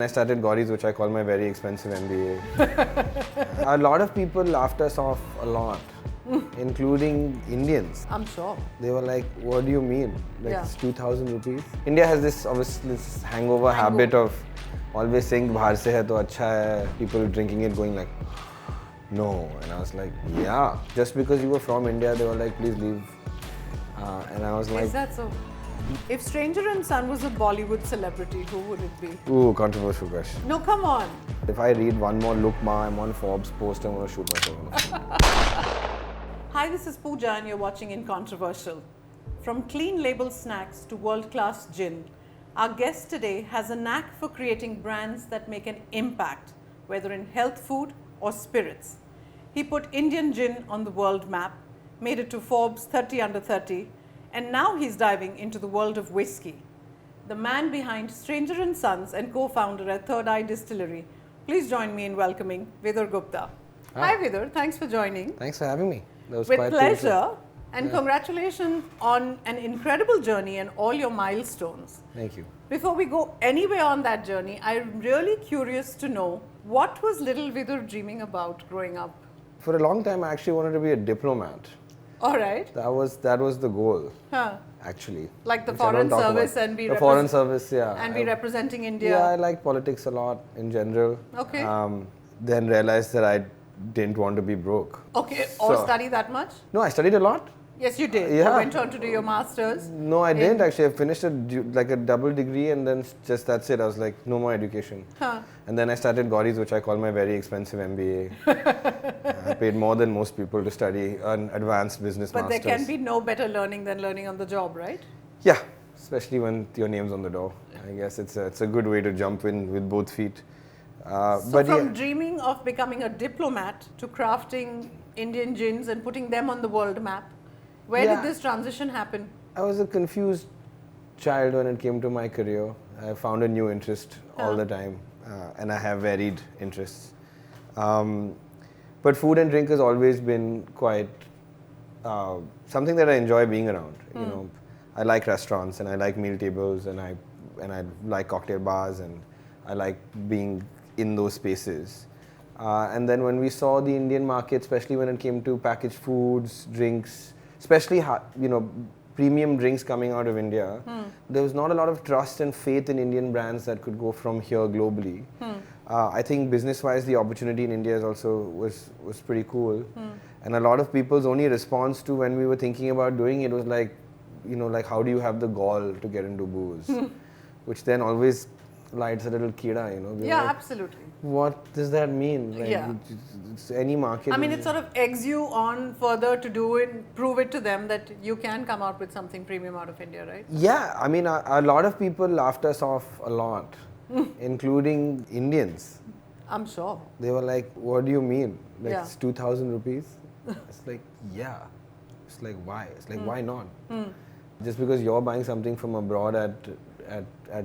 I started Gauri's, which I call my very expensive MBA. A lot of people laughed us off a lot, including Indians. I'm sure. They were like, what do you mean? Like, Yeah. it's 2,000 rupees? India has this, obviously, this hangover habit of always saying, bahar se hai to acha hai. People drinking it going like, no. And I was like, yeah. Just because you were from India, they were like, please leave. And I was like, Is that so? If Stranger and Son was a Bollywood celebrity, who would it be? ooh, controversial question. No, come on. If I read one more look, Ma, I'm on Forbes post, I'm going to shoot myself. Hi, this is Pooja and you're watching InControversial. From clean label snacks to world-class gin, our guest today has a knack for creating brands that make an impact, whether in health food or spirits. He put Indian gin on the world map, made it to Forbes 30 under 30, and now he's diving into the world of whiskey. The man behind Stranger and Sons and co-founder at Third Eye Distillery. Please join me in welcoming Vidur Gupta. Hi Vidur, thanks for joining. Thanks for having me. That was With quite pleasure, painful. and congratulations on an incredible journey and all your milestones. Thank you. Before we go anywhere on that journey, I'm really curious to know, what was little Vidur dreaming about growing up? For a long time, I actually wanted to be a diplomat. All right. That was the goal, Huh. actually. Like the which I foreign don't talk service about. and be the foreign service, yeah. and be representing India. Yeah, I like politics a lot in general. Okay. Then realized that I didn't want to be broke. Okay, or So- study that much? No, I studied a lot. Yes, you did. Yeah. You went on to do your masters. No, I didn't actually. I finished a double degree and then just that's it. I was like, no more education. Huh. And then I started Gauri's, which I call my very expensive MBA. I paid more than most people to study an advanced business But masters. there can be no better learning than learning on the job, right? Yeah, especially when your name's on the door. I guess it's a good way to jump in with both feet. So But from yeah, dreaming of becoming a diplomat to crafting Indian gins and putting them on the world map, where Yeah. did this transition happen? I was a confused child when it came to my career. I found a new interest all the time, and I have varied interests. But food and drink has always been quite something that I enjoy being around. You know, I like restaurants and I like meal tables and I like cocktail bars and I like being in those spaces. And then when we saw the Indian market, especially when it came to packaged foods, drinks, especially premium drinks coming out of India, there was not a lot of trust and faith in Indian brands that could go from here globally. I think business-wise, the opportunity in India is also was pretty cool. And a lot of people's only response to when we were thinking about doing it was like, you know, like how do you have the gall to get into booze? Which then always lights a little kida, you know. We're Yeah, like, absolutely. what does that mean? Like, Yeah. it's any market. I mean, it sort of eggs you on further to do it, prove it to them that you can come out with something premium out of India, right? Yeah, I mean, a lot of people laughed us off a lot, including Indians. I'm sure. They were like, what do you mean? Like, Yeah. it's 2,000 rupees? It's like, yeah. It's like, why? It's like, why not? Just because you're buying something from abroad at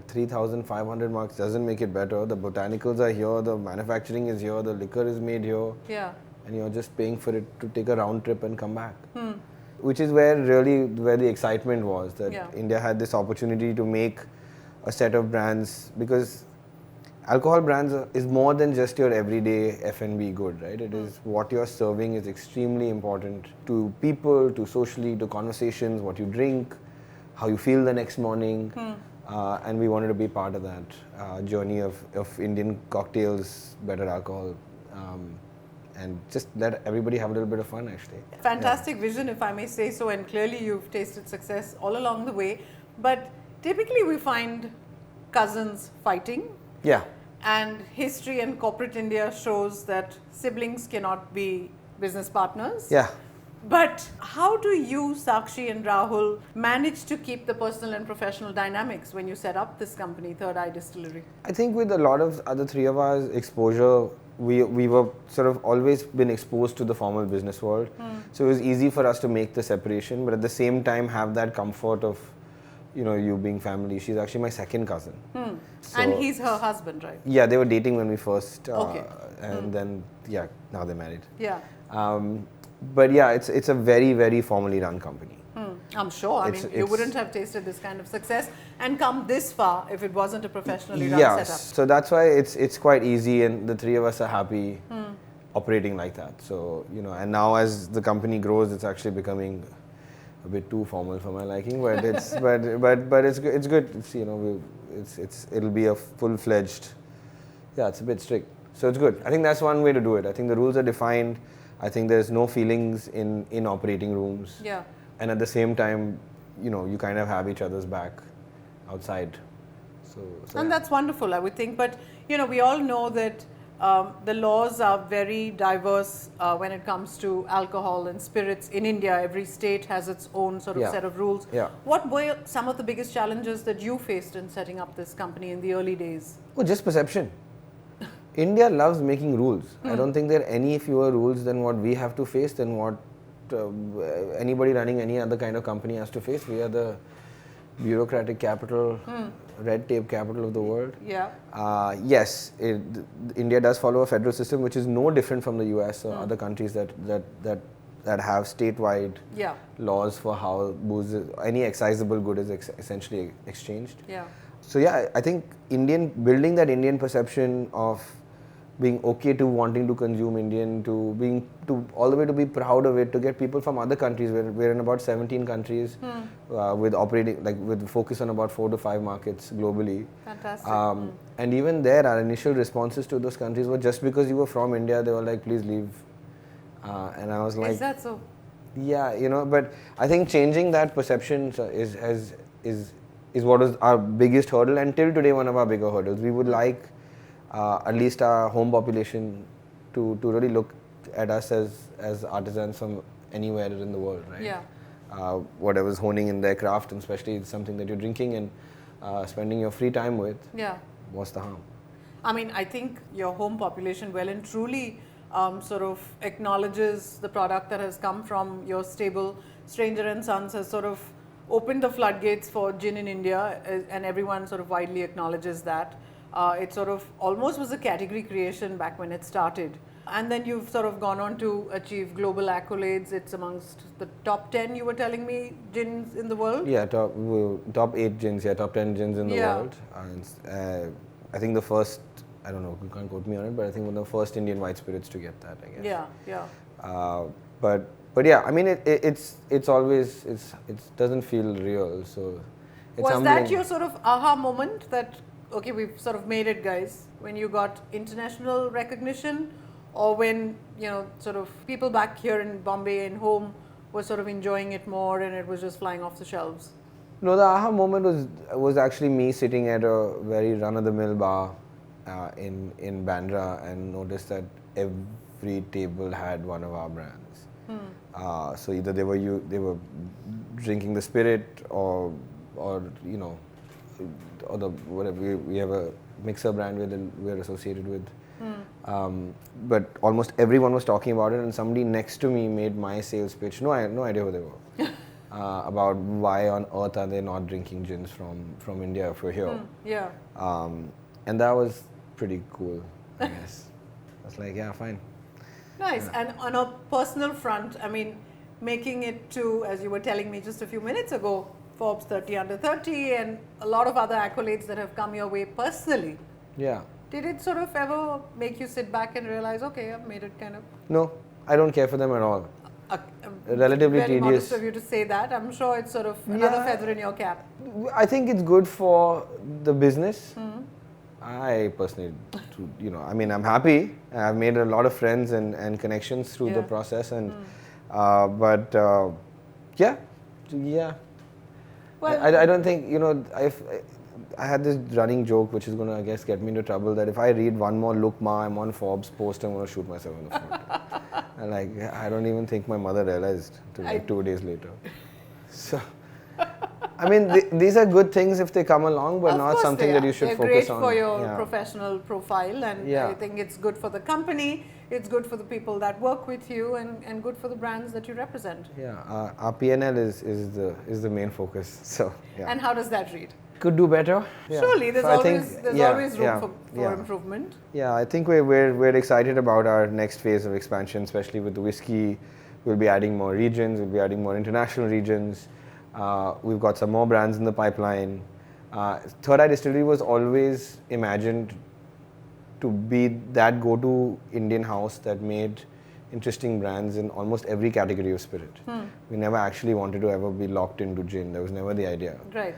3,500 marks doesn't make it better. The botanicals are here, the manufacturing is here, the liquor is made here. Yeah. And you're just paying for it to take a round trip and come back. Which is where the excitement was, that Yeah. India had this opportunity to make a set of brands, because alcohol brands is more than just your everyday F&B good, right? It is what you're serving is extremely important to people, to socially, to conversations, what you drink, how you feel the next morning. And we wanted to be part of that journey of Indian cocktails, better alcohol, and just let everybody have a little bit of fun, actually. Fantastic vision, if I may say so, and clearly you've tasted success all along the way. But typically we find cousins fighting, Yeah. and history and corporate India shows that siblings cannot be business partners. Yeah. But how do you, Sakshi and Rahul, manage to keep the personal and professional dynamics when you set up this company, Third Eye Distillery? I think with a lot of other three of us exposure, we were sort of always been exposed to the formal business world. So it was easy for us to make the separation, but at the same time have that comfort of, you know, you being family. She's actually my second cousin. So, And he's her husband, right? yeah, they were dating when we first, Okay. and then, yeah, now they're married. Yeah. But yeah, it's a very, very formally run company. I'm sure. I mean, you wouldn't have tasted this kind of success and come this far if it wasn't a professionally run setup. So that's why it's quite easy, and the three of us are happy operating like that. So, you know, and now as the company grows, it's actually becoming a bit too formal for my liking, but it's but it's good. It's good. It's, you know, it'll be a full-fledged. Yeah, it's a bit strict. So it's good. I think that's one way to do it. I think the rules are defined. I think there's no feelings in operating rooms. Yeah. And at the same time, you know, you kind of have each other's back outside. So and that's wonderful, I would think. But, you know, we all know that the laws are very diverse when it comes to alcohol and spirits in India. Every state has its own sort of set of rules. Yeah. What were some of the biggest challenges that you faced in setting up this company in the early days? Oh, just perception. India loves making rules. I don't think there are any fewer rules than what we have to face, than what anybody running any other kind of company has to face. We are the bureaucratic capital, red tape capital of the world. Yeah. Yes, India does follow a federal system, which is no different from the US or other countries that have statewide laws for how booze, any excisable good is essentially exchanged. Yeah. So yeah, I think building that Indian perception of being okay to wanting to consume Indian, to all the way to be proud of it, to get people from other countries. We're in about 17 countries with focus on about 4 to 5 markets globally. Fantastic. And even there, our initial responses to those countries were, just because you were from India, they were like, please leave. And I was like, is that so? Yeah, you know, but I think changing that perception is what is our biggest hurdle, and till today one of our bigger hurdles. We would like at least our home population to really look at us as artisans from anywhere in the world, right? Yeah. Whatever's honing in their craft, and especially something that you're drinking and spending your free time with. Yeah. What's the harm? I mean, I think your home population well and truly sort of acknowledges the product that has come from your stable. Stranger and Sons has sort of opened the floodgates for gin in India, and everyone sort of widely acknowledges that. It sort of almost was a category creation back when it started. And then you've sort of gone on to achieve global accolades. It's amongst the top 10, you were telling me, gins in the world? Yeah, top 8 gins, top 10 gins in the world. And, I think the first, I don't know, you can't quote me on it, but I think one of the first Indian white spirits to get that, I guess. Yeah. But yeah, I mean, it's always, it doesn't feel real, so it's humbling. Was that your sort of aha moment that, okay, we've sort of made it, guys, when you got international recognition, or when, you know, sort of people back here in Bombay and home were sort of enjoying it more and it was just flying off the shelves? No, the aha moment was actually me sitting at a very run-of-the-mill bar in Bandra and noticed that every table had one of our brands. So either they were drinking the spirit or you know, or the whatever, we have a mixer brand we're associated with. But almost everyone was talking about it, and somebody next to me made my sales pitch. No idea who they were. About why on earth are they not drinking gins from India if we're here. Yeah. And that was pretty cool, I guess. I was like, yeah, fine. Nice. And on a personal front, I mean, making it to, as you were telling me just a few minutes ago, Forbes 30 under 30 and a lot of other accolades that have come your way personally. Yeah. Did it sort of ever make you sit back and realize, okay, I've made it kind of? No, I don't care for them at all. Relatively very tedious. Modest of you to say that. I'm sure it's sort of another feather in your cap. I think it's good for the business. I personally, you know, I mean, I'm happy. I've made a lot of friends and connections through the process, and yeah. Well, I don't think, you know, I had this running joke which is going to, I guess, get me into trouble, that if I read one more "Look Ma, I'm on Forbes" post, I'm going to shoot myself in the foot. And like, I don't even think my mother realized till like 2 days later. So, I mean, these are good things if they come along, but not something that you should focus on. They're great for your professional profile, and I think it's good for the company, it's good for the people that work with you, and good for the brands that you represent. Yeah, our P&L is the main focus. So, yeah. And how does that read? Could do better. Yeah. Surely, there's always room for improvement. Yeah, I think we're excited about our next phase of expansion, especially with the whiskey. We'll be adding more regions. We'll be adding more international regions. We've got some more brands in the pipeline. Third Eye Distillery was always imagined to be that go-to Indian house that made interesting brands in almost every category of spirit. We never actually wanted to ever be locked into gin. That was never the idea. Right.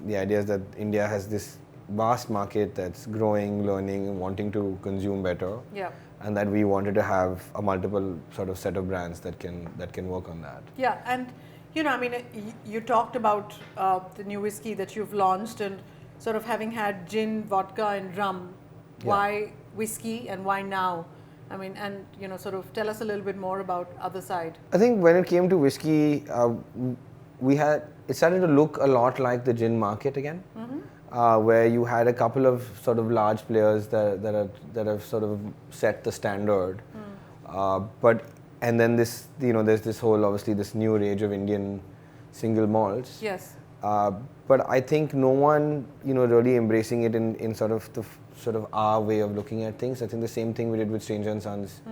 The idea is that India has this vast market that's growing, learning, wanting to consume better. Yeah. And that we wanted to have a multiple sort of set of brands that can work on that. Yeah, and I mean, you talked about the new whiskey that you've launched and sort of having had gin, vodka, and rum. Yeah. Why whiskey and why now? I mean, and sort of tell us a little bit more about Otherside. I think when it came to whiskey, it started to look a lot like the gin market again, where you had a couple of sort of large players that have sort of set the standard, and then this there's this whole obviously this new rage of Indian single malts. Yes. But I think no one really embracing it in sort of our way of looking at things. I think the same thing we did with Stranger and Sons.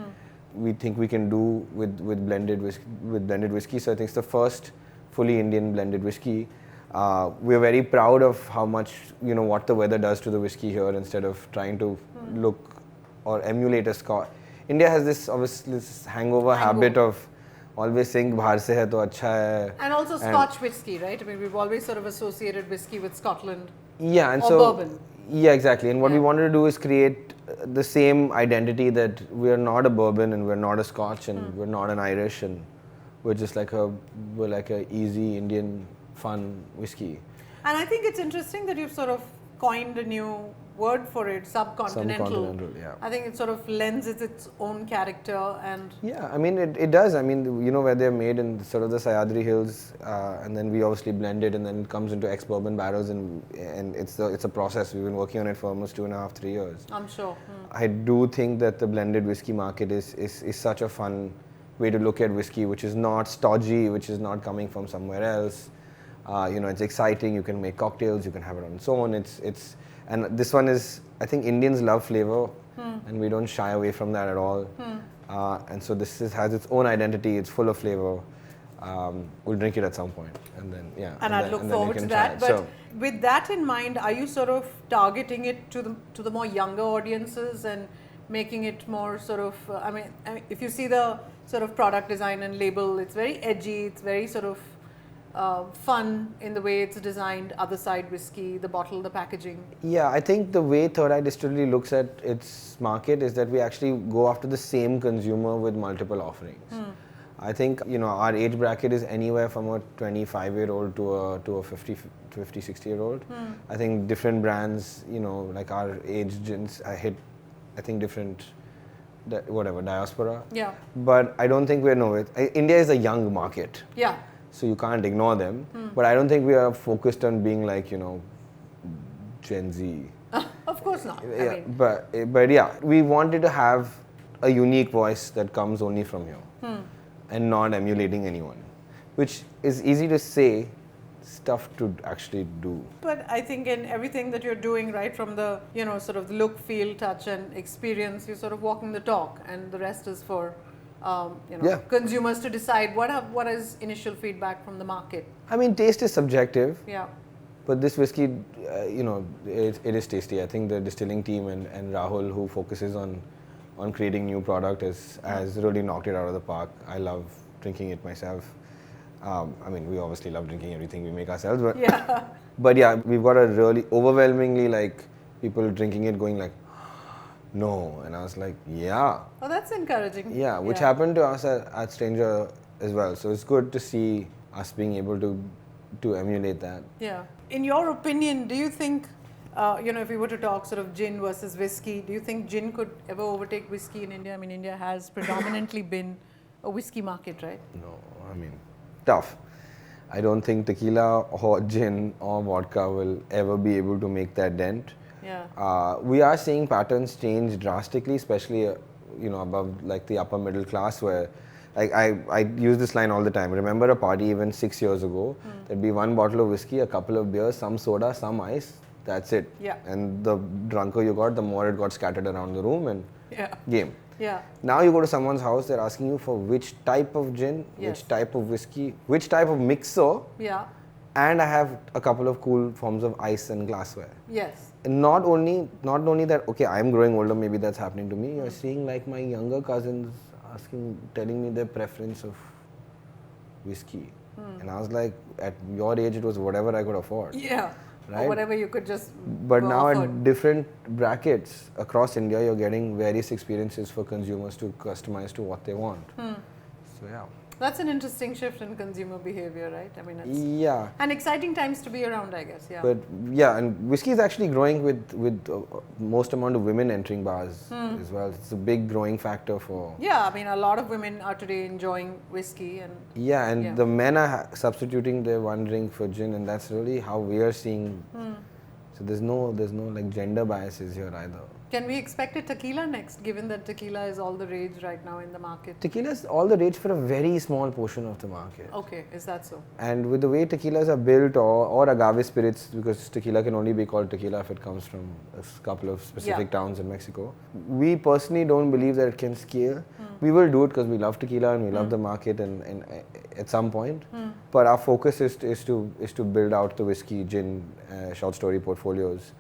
We think we can do with blended whiskey. So I think it's the first fully Indian blended whiskey. We're very proud of how much what the weather does to the whiskey here, instead of trying to look or emulate a Scotch. India has this hangover habit of always saying bahar se hai to acha hai. And also Scotch whiskey, right? I mean, we've always sort of associated whiskey with Scotland. Yeah, and or so bourbon. Yeah, exactly. And what we wanted to do is create the same identity, that we're not a bourbon and we're not a Scotch and we're not an Irish, and we're just we're like a easy Indian fun whiskey. And I think it's interesting that you've sort of coined a new word for it, subcontinental. Subcontinental, yeah. I think it sort of lends its own character and... Yeah, I mean, it does. I mean, where they're made in sort of the Sayadri Hills, and then we obviously blend it, and then it comes into ex-bourbon barrels, and it's a process. We've been working on it for almost 2.5, 3 years. I'm sure. I do think that the blended whiskey market is such a fun way to look at whiskey, which is not stodgy, which is not coming from somewhere else. It's exciting. You can make cocktails. You can have it on its own. And this one is, I think Indians love flavor, and we don't shy away from that at all. And so this has its own identity. It's full of flavor. We'll drink it at some point, and then And I'd look forward to that. But with that in mind, are you sort of targeting it to the more younger audiences and making it more sort of? I mean, if you see the sort of product design and label, it's very edgy. It's very sort of fun in the way it's designed. Otherside Whisky, the bottle, the packaging. Yeah, I think the way Third Eye Distillery looks at its market is that we actually go after the same consumer with multiple offerings. I think our age bracket is anywhere from a 25-year-old to a 50, 60-year-old. I think different brands, like our age gins, hit I think different diaspora. Yeah. But I don't think India is a young market. Yeah. So you can't ignore them. But I don't think we are focused on being like, Gen Z. Of course not. Yeah, I mean. But yeah, we wanted to have a unique voice that comes only from here and not emulating anyone, which is easy to say, tough to actually do. But I think in everything that you're doing, right from the, sort of the look, feel, touch and experience, you're sort of walking the talk, and the rest is for consumers to decide. What is initial feedback from the market? I mean, taste is subjective. Yeah. But this whiskey, it is tasty. I think the distilling team and Rahul, who focuses on creating new product, has really knocked it out of the park. I love drinking it myself. I mean, we obviously love drinking everything we make ourselves, but but yeah, we've got a really overwhelmingly people drinking it going like, no, and I was like, yeah. Oh, that's encouraging. Yeah, which happened to us at Stranger as well. So it's good to see us being able to emulate that. Yeah. In your opinion, do you think, if we were to talk sort of gin versus whiskey, do you think gin could ever overtake whiskey in India? I mean, India has predominantly been a whiskey market, right? No, I mean, tough. I don't think tequila or gin or vodka will ever be able to make that dent. Yeah. We are seeing patterns change drastically, especially above the upper middle class, where I use this line all the time. Remember a party even 6 years ago? There'd be one bottle of whiskey, a couple of beers, some soda, some ice. That's it. Yeah. And the drunker you got, the more it got scattered around the room, and game. Yeah. Now you go to someone's house, they're asking you for which type of gin, Yes. which type of whiskey, which type of mixer, Yeah. and I have a couple of cool forms of ice and glassware. Yes. And not only that, okay, I'm growing older, maybe that's happening to me. You're seeing like my younger cousins telling me their preference of whiskey. And I was like, at your age, it was whatever I could afford. Yeah. Right? Or whatever you could just. But go now afford. at different brackets across India, you're getting various experiences for consumers to customize to what they want. So yeah. That's an interesting shift in consumer behavior, right? I mean, it's Yeah. and exciting times to be around, I guess. Yeah. But yeah, and whiskey is actually growing with most amount of women entering bars as well. It's a big growing factor for. Yeah, I mean, a lot of women are today enjoying whiskey, and Yeah, and the men are substituting their one drink for gin, and that's really how we are seeing. So there's no like gender biases here either. can we expect a tequila next, given that tequila is all the rage right now in the market? Tequila is all the rage for a very small portion of the market. Okay, is that so? And with the way tequilas are built, or agave spirits, because tequila can only be called tequila if it comes from a couple of specific towns in Mexico. We personally don't believe that it can scale. We will do it because we love tequila and we love the market and at some point. But our focus is to build out the whiskey, gin, short story portfolios,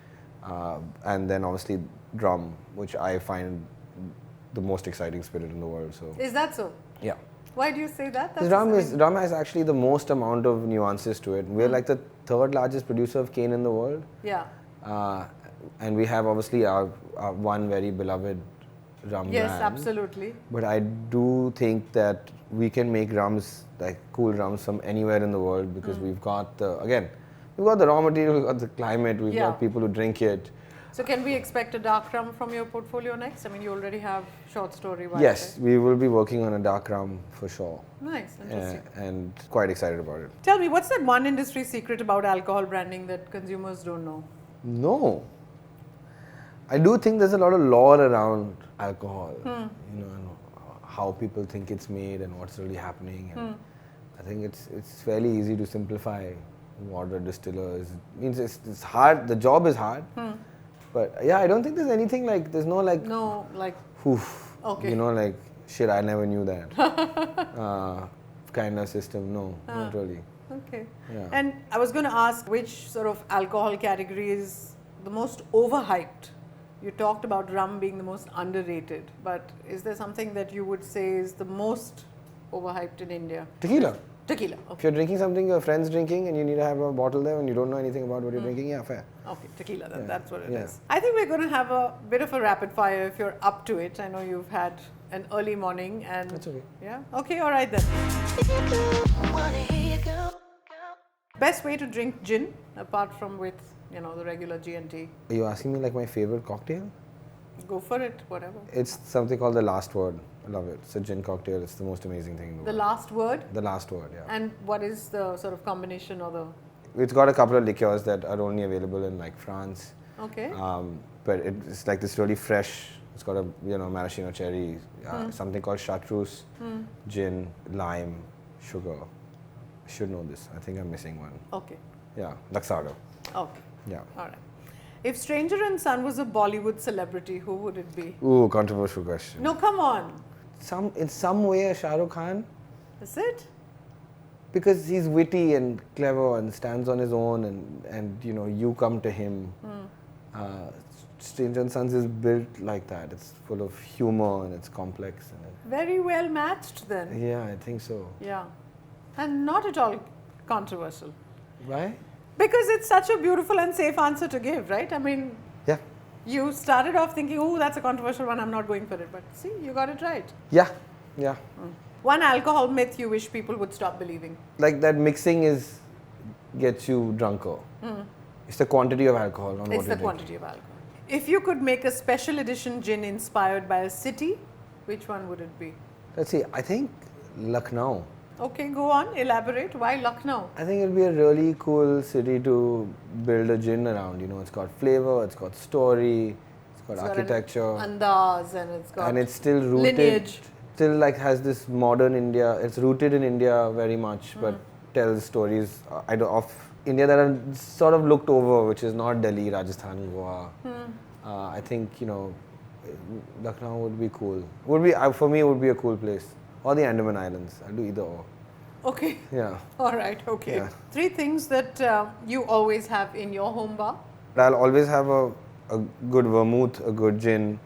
and then obviously rum, which I find the most exciting spirit in the world. So Is that so? yeah. Why do you say that? Because rum has actually the most amount of nuances to it. We're like the third largest producer of cane in the world. Yeah. And we have obviously our one very beloved rum Yes, brand. absolutely. But I do think that we can make rums, like cool rums from anywhere in the world because we've got the raw material, we've got the climate, we've got people who drink it. So can we expect a dark rum from your portfolio next? I mean, you already have short story. Yes, we will be working on a dark rum for sure. Nice, interesting. And quite excited about it. Tell me, what's that one industry secret about alcohol branding that consumers don't know? No. I do think there's a lot of lore around alcohol. You know, and how people think it's made and what's really happening. And I think it's fairly easy to simplify what a distiller is. It means it's hard. The job is hard. But yeah, I don't think there's anything like, there's no like, oof, Okay. you know, like, shit, I never knew that kind of system. No, not really. Okay. Yeah. And I was going to ask which sort of alcohol category is the most overhyped? You talked about rum being the most underrated, but is there something that you would say is the most overhyped in India? Tequila. Tequila. If Okay. you're drinking something your friend's drinking and you need to have a bottle there and you don't know anything about what you're drinking, yeah, fair. Okay, tequila, that's what it Yeah. is. I think we're going to have a bit of a rapid fire if you're up to it. I know you've had an early morning and... That's okay. Yeah? Okay, all right then. Best way to drink gin, apart from with, the regular G&T? Are you asking me like my favorite cocktail? Go for it, whatever. It's something called the last word. I love it. It's a gin cocktail. It's the most amazing thing in the The world. last word? The last word, yeah. And what is the sort of combination or the... It's got a couple of liqueurs that are only available in like France. Okay. But it's like this really fresh. It's got a maraschino cherry, something called chartreuse, gin, lime, sugar. I should know this. I think I'm missing one. Okay. Yeah, Luxardo. Okay. Yeah. All right. If Stranger and Son was a Bollywood celebrity, who would it be? Ooh, controversial question. No, come on. In some way, a Shah Rukh Khan. Is it? Because he's witty and clever and stands on his own and you come to him. Stranger and Sons is built like that. It's full of humor and it's complex. Very well matched then. Yeah, I think so. Yeah. And not at all controversial. Why? Because it's such a beautiful and safe answer to give, right? I mean, Yeah. you started off thinking, oh, that's a controversial one, I'm not going for it. But see, you got it right. Yeah. Yeah. One alcohol myth you wish people would stop believing. Like that mixing gets you drunker. It's the quantity of alcohol, not what It's you're the quantity of alcohol. If you could make a special edition gin inspired by a city, which one would it be? Let's see, I think Lucknow. Okay, go on, elaborate. Why Lucknow? I think it'll be a really cool city to build a gin around. It's got flavor, it's got story, it's got architecture. Andaz and it's got And it's still rooted. lineage. Still like has this modern India. It's rooted in India very much, but tells stories of India that are sort of looked over, which is not Delhi, Rajasthan, Goa. I think Lucknow would be cool. For me, it would be a cool place. Or the Andaman Islands. I'll do either or. Okay. Yeah. All right. Okay. Yeah. 3 things that you always have in your home bar. I'll always have a good vermouth, a good gin,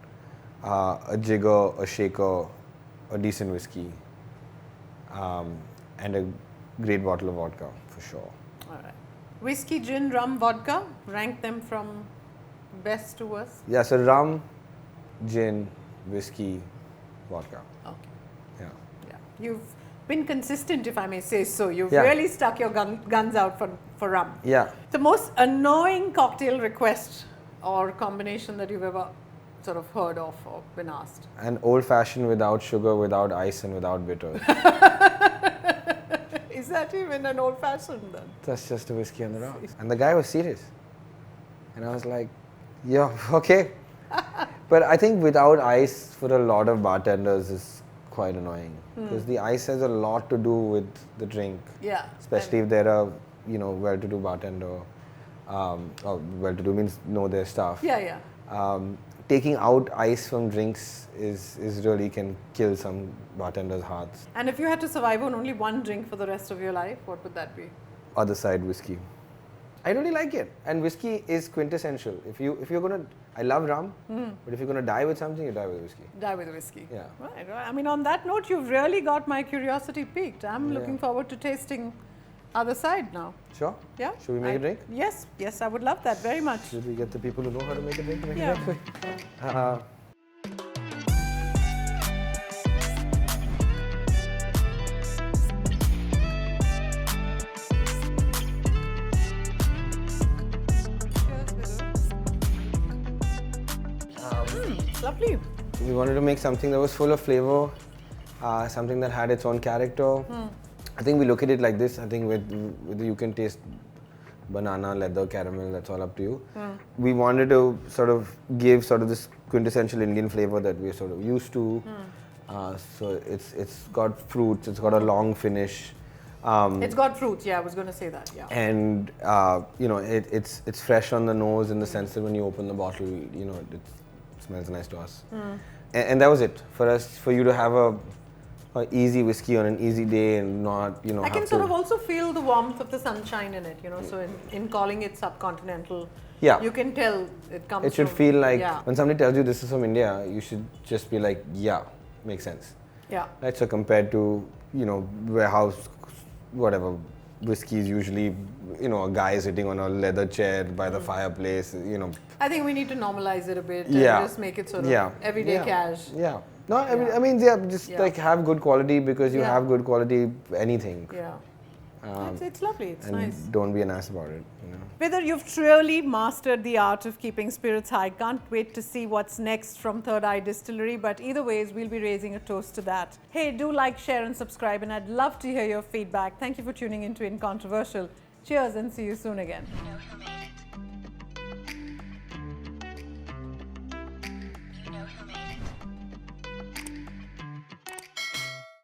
a jigger, a shaker, a decent whiskey, and a great bottle of vodka for sure. All right. Whiskey, gin, rum, vodka. Rank them from best to worst. Yeah, so rum, gin, whiskey, vodka. Okay. Yeah. Yeah. You've been consistent, if I may say so. You've Yeah. really stuck your guns out for rum. Yeah. The most annoying cocktail request or combination that you've ever sort of heard of or been asked? An old fashioned without sugar, without ice, and without bitters. Is that even an old fashioned then? That's just a whiskey on the rocks. And the guy was serious. And I was like, yeah, okay. But I think without ice for a lot of bartenders is quite annoying. Because the ice has a lot to do with the drink. Yeah. Especially if they're a well-to-do bartender. Or well-to-do means know their stuff. Yeah. Taking out ice from drinks is really can kill some bartenders' hearts. And if you had to survive on only one drink for the rest of your life, what would that be? Otherside Whisky. I really like it, and whiskey is quintessential. If you're gonna, I love rum, but if you're gonna die with something, you die with whiskey. Die with whiskey. Yeah. Right. I mean, on that note, you've really got my curiosity piqued. I'm Yeah. looking forward to tasting Otherside now. Sure. Yeah. Should we make a drink? Yes. Yes, I would love that very much. Should we get the people who know how to make a drink to make Yeah. a drink? Lovely. We wanted to make something that was full of flavor, something that had its own character. I think we look at it like this. I think with you can taste banana, leather, caramel, that's all up to you. We wanted to sort of give sort of this quintessential Indian flavor that we're sort of used to. So it's got fruits, it's got a long finish. It's got fruits, yeah, I was going to say that, yeah. And it's fresh on the nose in the sense that when you open the bottle, it smells nice to us. And that was it for us, for you to have a easy whiskey on an easy day and not I can sort of also feel the warmth of the sunshine in it, so in calling it subcontinental, yeah, you can tell it comes it should from, feel like yeah. when somebody tells you this is from India, you should just be like, yeah, makes sense. Yeah. Right, so compared to warehouse whatever whiskey is usually a guy sitting on a leather chair by the fireplace, I think we need to normalize it a bit Yeah. and just make it sort of everyday cash. Yeah. No, Yeah. I mean, just Yeah. like have good quality, because you Yeah. have good quality anything. Yeah. It's lovely, it's and nice. don't be an ass about it. Vidur, you've truly mastered the art of keeping spirits high. Can't wait to see what's next from Third Eye Distillery, but either ways, we'll be raising a toast to that. Hey, do like, share and subscribe, and I'd love to hear your feedback. Thank you for tuning in to InControversial. Cheers and see you soon again.